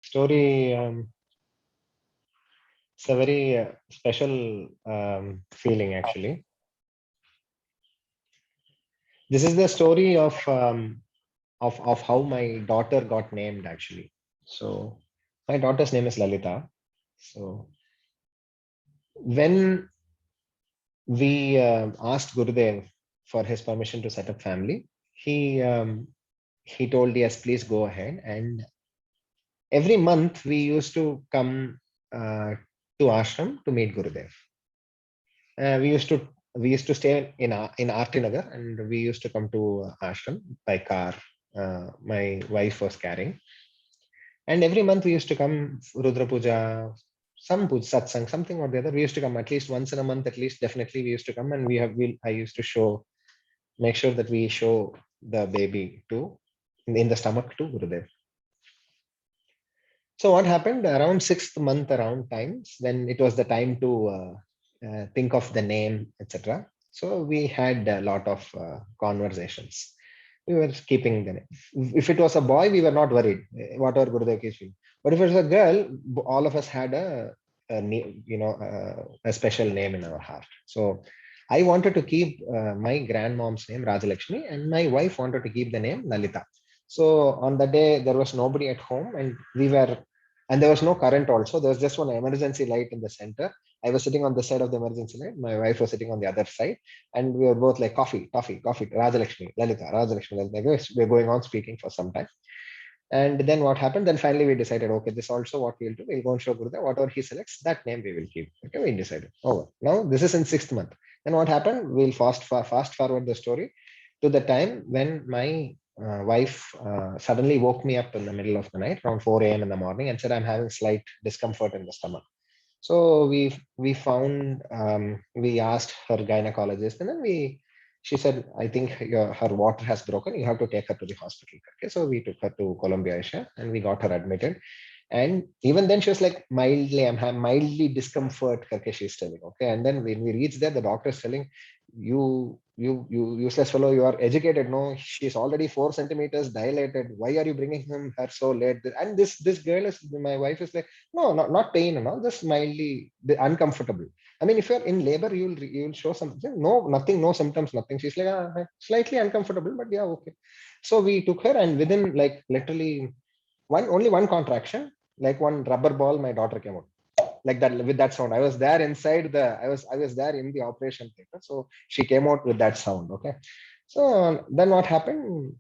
Story, it's a very special feeling actually. This is the story of how my daughter got named actually. So my daughter's name is Lalita. So when we asked Gurudev for his permission to set up family, he told yes, please go ahead. And every month we used to come to ashram to meet Gurudev. We used to stay in Aarti Nagar, and we used to come to ashram by car. My wife was carrying, and every month we used to come Rudra Puja, some puja, satsang, something or the other. We used to come at least once in a month, at least. Definitely, we used to come, and I used to make sure that we show the baby to in the stomach to Gurudev. So what happened around sixth month around times when it was the time to think of the name, etc. So we had a lot of conversations. We were keeping the name. If it was a boy, we were not worried, whatever Gurudev is doing. But if it was a girl, all of us had a special name in our heart. So I wanted to keep my grandmom's name Rajalakshmi, and my wife wanted to keep the name Lalita. So on the day there was nobody at home, and there was no current also. There was just one emergency light in the center. I was sitting on the side of the emergency light. My wife was sitting on the other side, and we were both like coffee, Rajalakshmi, Lalita, Rajalakshmi, Lalita. We're going on speaking for some time. And then what happened? Then finally we decided, okay, this also what we'll do. We'll go and show Gurudev. Whatever he selects, that name we will keep. Okay, we decided. Over. Now this is in sixth month. Then what happened? We'll fast forward the story to the time when my wife suddenly woke me up in the middle of the night, around 4 a.m. in the morning, and said, I'm having slight discomfort in the stomach. So we asked her gynecologist, and then she said, I think her water has broken. You have to take her to the hospital. Okay, so we took her to Columbia Asia, and we got her admitted. And even then, she was like I'm having mildly discomfort. Okay, she's telling. Okay, and then when we reached there, the doctor is telling, you useless fellow, you are educated. No, she's already 4 centimeters dilated. Why are you bringing her so late? And this girl is, my wife is like, no, not pain and all, just mildly uncomfortable. I mean, if you're in labor, you'll show something. No, nothing, no symptoms, nothing. She's like, slightly uncomfortable, but yeah, okay. So we took her, and within like literally only one contraction, like one rubber ball, my daughter came out like that with that sound. I was there inside I was there in the operation theater. So she came out with that sound. Okay. So then what happened?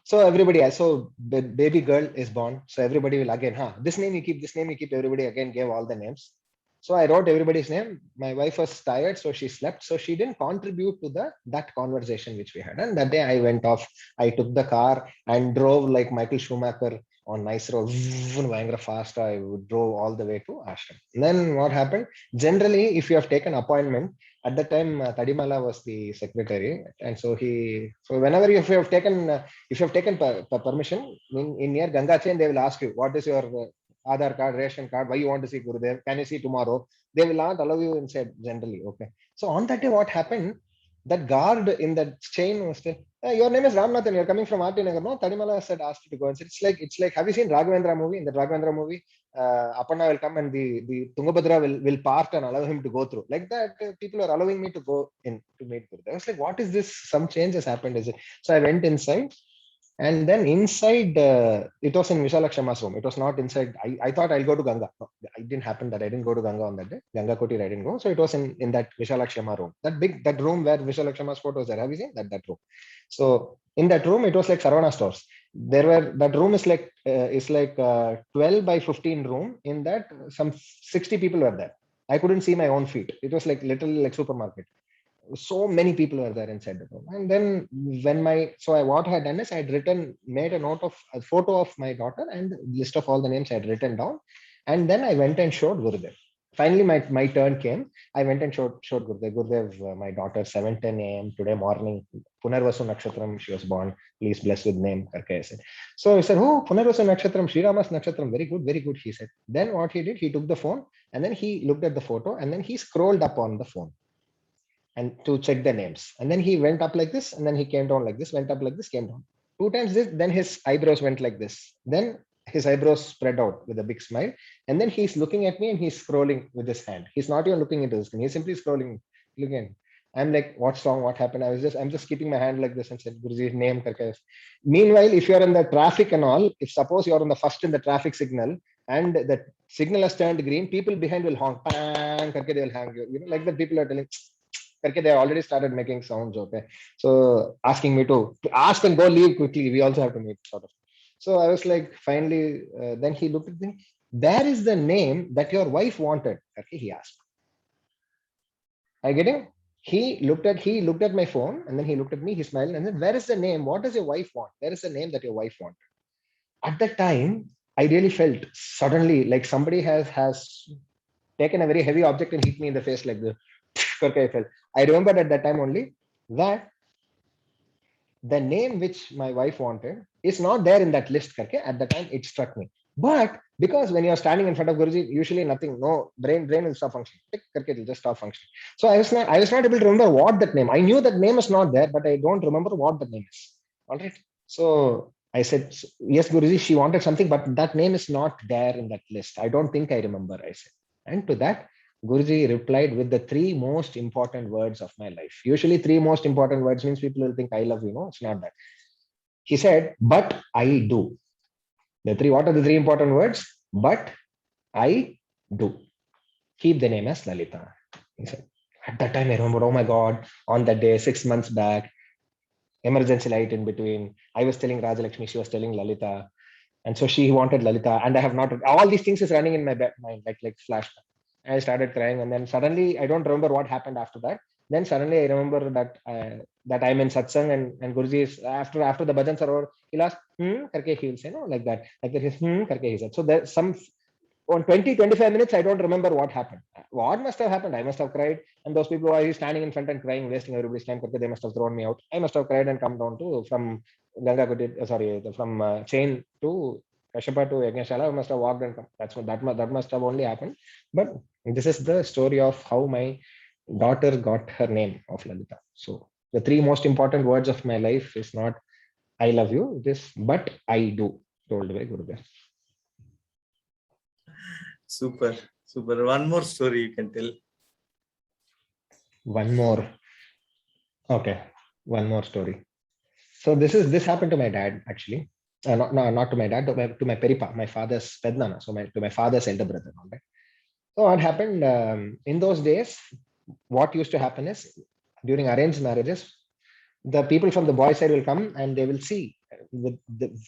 So everybody else, so the baby girl is born. So everybody will again, this name you keep, this name you keep. Everybody again gave all the names. So I wrote everybody's name. My wife was tired, so she slept. So she didn't contribute to that conversation which we had. And that day I went off. I took the car and drove like Michael Schumacher on nice road, fast. I drove all the way to Ashram. And then what happened? Generally, if you have taken appointment, at that time Tadimala was the secretary, and so whenever if you have taken permission in near Ganga chain, they will ask you, what is your Aadhaar card, ration card, why you want to see Gurudev, can you see tomorrow? They will not allow you inside generally. Okay. So on that day, what happened? That guard in that chain was saying, your name is Ramanathan, you're coming from Aarti Nagar. No, Tadimala said, asked you to go. And said, it's like, have you seen Raghavendra movie? In the Raghavendra movie, Aparna will come and the Tungabhadra will part and allow him to go through. Like that, people are allowing me to go in to meet Gurudev. I was like, what is this? Some change has happened. Is it? So I went inside. And then inside, it was in Vishalakshama's room. It was not inside. I thought I'll go to Ganga. No, it didn't happen that I didn't go to Ganga on that day. Ganga Koti, I didn't go. So it was in that Vishalakshama room. That room where Vishalakshama's photos are. Have you seen that room? So in that room, it was like Saravana stores. That room is like 12 by 15 room. In that, some 60 people were there. I couldn't see my own feet. It was like literally like supermarket. So many people were there inside the room. And then what I had done is I had made a note of a photo of my daughter and list of all the names I had written down. And then I went and showed Gurudev. Finally, my turn came. I went and showed Gurudev. Gurudev, my daughter, 7:10 a.m. today morning, Punarvasu Nakshatram, she was born. Please bless with name. I said. So he said, oh, Punarvasu Nakshatram, Sri Rama's Nakshatram, very good, he said. Then what he did, he took the phone and then he looked at the photo and then he scrolled up on the phone and to check the names. And then he went up like this, and then he came down like this, went up like this, came down. 2 times this, then his eyebrows went like this. Then his eyebrows spread out with a big smile, and then he's looking at me and he's scrolling with his hand. He's not even looking into the screen. He's simply scrolling, looking. I'm like, what's wrong? What happened? I'm just keeping my hand like this and said, Guruji's name. Karke. Meanwhile, if you're in the traffic and all, if suppose you're on the first in the traffic signal and the signal has turned green, people behind will honk, bang, karke they will hang you. You know, like that people are telling, karke they already started making sounds. Okay, so asking me to ask and go leave quickly. We also have to meet sort of. So I was like, finally, then he looked at me. There is the name that your wife wanted. Okay, he asked. I getting? He looked at my phone and then he looked at me. He smiled and then, where is the name? What does your wife want? Where is the name that your wife wanted? At that time, I really felt suddenly like somebody has taken a very heavy object and hit me in the face like this. I felt. I remembered at that time only that the name which my wife wanted is not there in that list. Karke. At the time, it struck me. But because when you're standing in front of Guruji, usually nothing, no brain will stop functioning. Tick, karke, it will just stop functioning. So I was not able to remember what that name. I knew that name is not there, but I don't remember what the name is. All right. So I said, yes, Guruji, she wanted something, but that name is not there in that list. I don't think I remember. I said, and to that, Guruji replied with the three most important words of my life. Usually, three most important words means people will think I love you. No, it's not that. He said, but I do. What are the three important words? But I do. Keep the name as Lalita. He said, at that time, I remember, oh my God, on that day, 6 months back, emergency light in between. I was telling Rajalakshmi, she was telling Lalita. And so she wanted Lalita. And I have not, all these things is running in my mind, like flashback. I started crying, and then suddenly I don't remember what happened after that. Then suddenly I remember that I'm in satsang, and Guruji is after the bhajans are over, he'll ask, karke he will say, no, like that. Like that, karke he said. So there's some on 20-25 minutes, I don't remember what happened. What must have happened? I must have cried. And those people who are standing in front and crying, wasting everybody's time, they must have thrown me out. I must have cried and come down to from Ganga sorry, from Chain to Kashapa to Yajnashala. I must have walked and come. That must have only happened. But this is the story of how my daughter got her name of Lalita. So the three most important words of my life is not I love you, this, but I do, told by Gurudev. Super, super. One more story you can tell. One more. Okay, one more story. So this happened to my dad actually. Not to my dad, to my peripa, my father's pednana. So to my father's elder brother. Right? So what happened in those days? What used to happen is during arranged marriages, the people from the boy side will come and they will see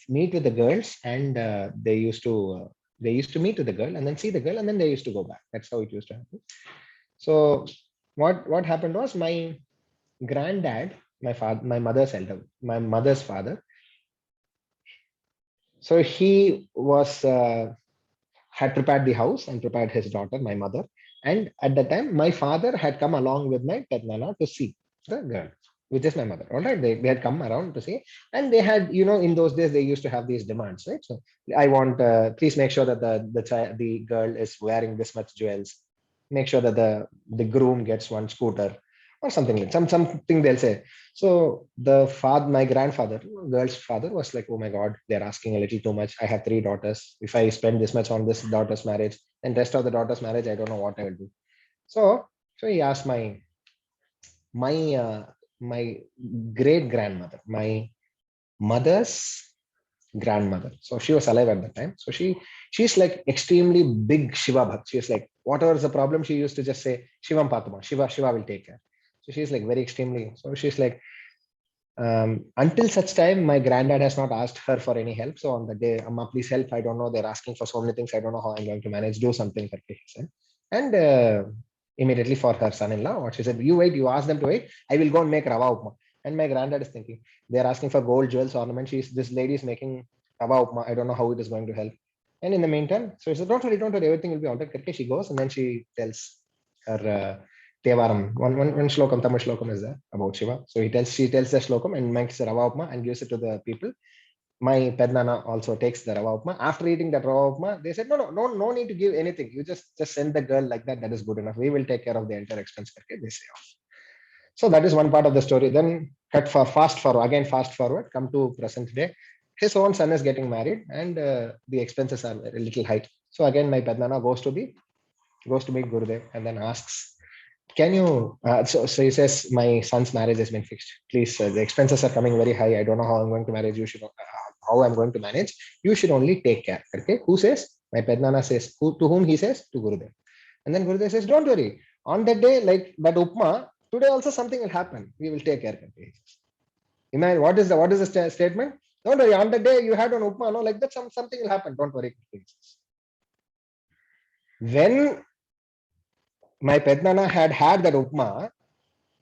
meet with the girls, and they used to meet with the girl and then see the girl and then they used to go back. That's how it used to happen. So what happened was my granddad, my mother's father. So he was had prepared the house and prepared his daughter, my mother. And at that time, my father had come along with my Nana to see the girl, which is my mother. All right, they had come around to see, and they had, in those days they used to have these demands, right? So I want, please make sure that the girl is wearing this much jewels. Make sure that the groom gets one scooter or something like something they'll say. So my grandfather, girl's father, was like, "Oh my God, they're asking a little too much. I have three daughters. If I spend this much on this daughter's marriage, and rest of the daughter's marriage, I don't know what I will do." So he asked my uh, my great grandmother, my mother's grandmother. So she was alive at that time. So she's like extremely big Shiva bhakt. She's like, whatever is the problem, she used to just say, Shivam Patama, Shiva will take care. So she's like very extremely. So she's like, until such time, my granddad has not asked her for any help. So on the day, Amma, please help. I don't know. They're asking for so many things. I don't know how I'm going to manage. Do something. He said. And immediately for her son-in-law, what she said, you wait, you ask them to wait. I will go and make rava upma. And my granddad is thinking, they're asking for gold, jewels, ornaments. This lady is making rava upma. I don't know how it is going to help. And in the meantime, so he said, don't worry, everything will be all right. She goes and then she tells her Tevaram. One shlokam, Tamil shlokam is there about Shiva. So she tells the shlokam and makes the rava upma and gives it to the people. My pednana also takes the rava upma. After eating that rava upma, they said, no need to give anything. You just send the girl like that. That is good enough. We will take care of the entire expense. Okay, they say off. So that is one part of the story. Then fast forward, come to present day. his own son is getting married, and the expenses are a little high. So again, my Pednana goes to meet Gurudev and then asks, can you? So he says, my son's marriage has been fixed. Please, the expenses are coming very high. I don't know how I'm going to manage. You should how I'm going to manage. You should only take care. Okay. Who says? My Pednana says. Who, to whom he says? To Gurudev. And then Gurudev says, don't worry. On that day, like that upma, today also something will happen. We will take care. Imagine what is the statement? Don't worry. On the day you had an upma, no, like that, something will happen. Don't worry. When my Pednana had that upma,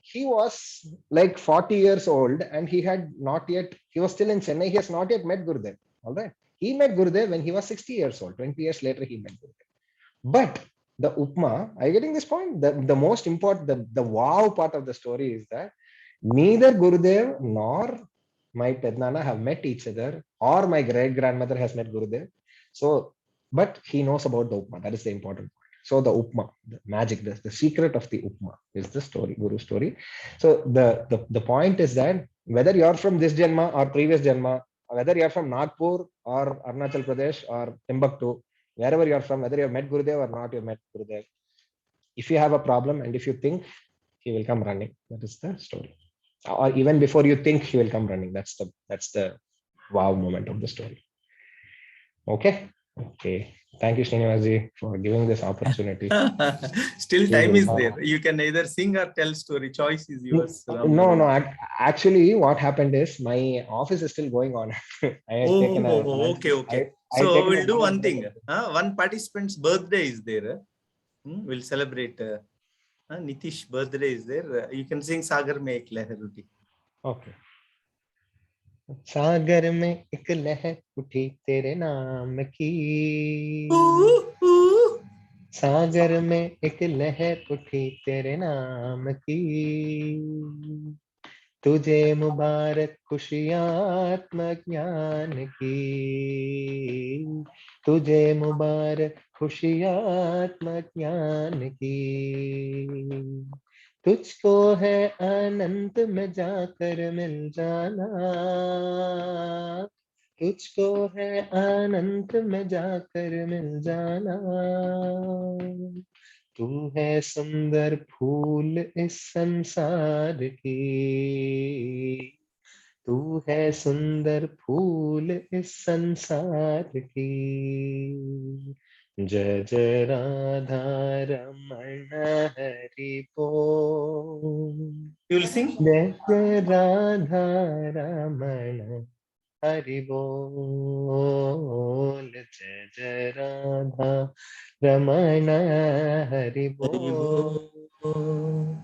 he was like 40 years old and he was still in Chennai. He has not yet met Gurudev. All right. He met Gurudev when he was 60 years old. 20 years later, he met Gurudev. But the upma, are you getting this point? The most important, the wow part of the story is that neither Gurudev nor my Pednana have met each other, or my great grandmother has met Gurudev. So, but he knows about the upma. That is the important point. So the upma, the magic, the secret of the upma is the story, Guru story. So the point is that whether you're from this Janma or previous Janma, whether you're from Nagpur or Arunachal Pradesh or Timbuktu, wherever you're from, whether you've met Gurudev or not, you've met Gurudev. If you have a problem and if you think, he will come running. That is the story. Or even before you think, he will come running. That's the wow moment of the story. Okay. Okay. Thank you, Srinivasji, for giving this opportunity. Still We time will is have. there. You can either sing or tell story. Choice is yours, No, no. Ramanathan. Actually, what happened is my office is still going on. I had taken a Oh, lunch. okay, okay. I had So taken a we'll do lunch one break. thing. One participant's birthday is there. We'll celebrate. Nitish birthday is there. You can sing Sagar Mein Ek Leher Uthi. Okay. सागर में एक लहर उठी तेरे नाम की सागर में एक लहर उठी तेरे नाम की तुझे मुबारक खुशियात्म ज्ञान की तुझे मुबारक खुशियात्म ज्ञान की तुझको है अनंत में जाकर मिल जाना तुझको है अनंत में जाकर मिल जाना तू है सुंदर फूल इस संसार की तू है सुंदर फूल इस संसार की जय जय राधा रमण हरि बोल You will sing? जय जय राधा रमण हरि बोल जय जय राधा रमण हरि Hari बोल Bol.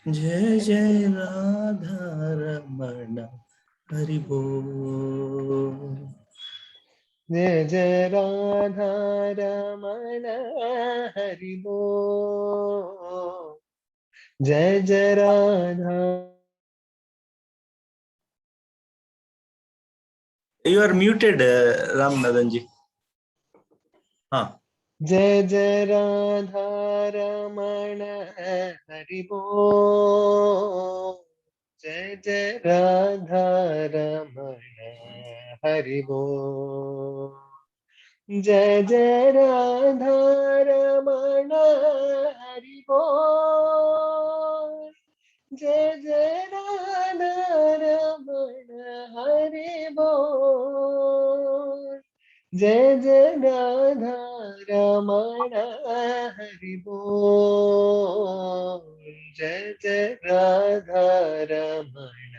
Jai Jai Radha Ramana. Hari Bol. जय जय राधा रमण हरि बोल जय जय Radha You are muted, Ramanathan ji. जय जय राधा रमण हरि बोल जय जय राधा रमण हरि बोल जय जय राधा रमण हरि बोल जय जय राधा रमण हरि बोल जय जय राधा रमण हरि बोल जय जय राधा रमण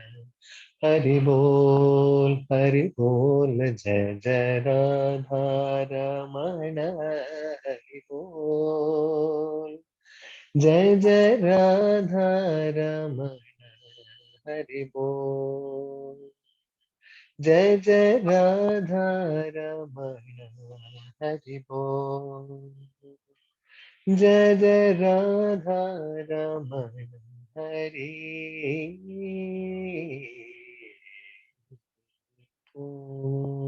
हरि बोल जय जय राधा रमण हरि बोल जय जय राधा रमण हरि बोल जय जय राधा रमण हरि बोल जय जय राधा रमण हरि बोल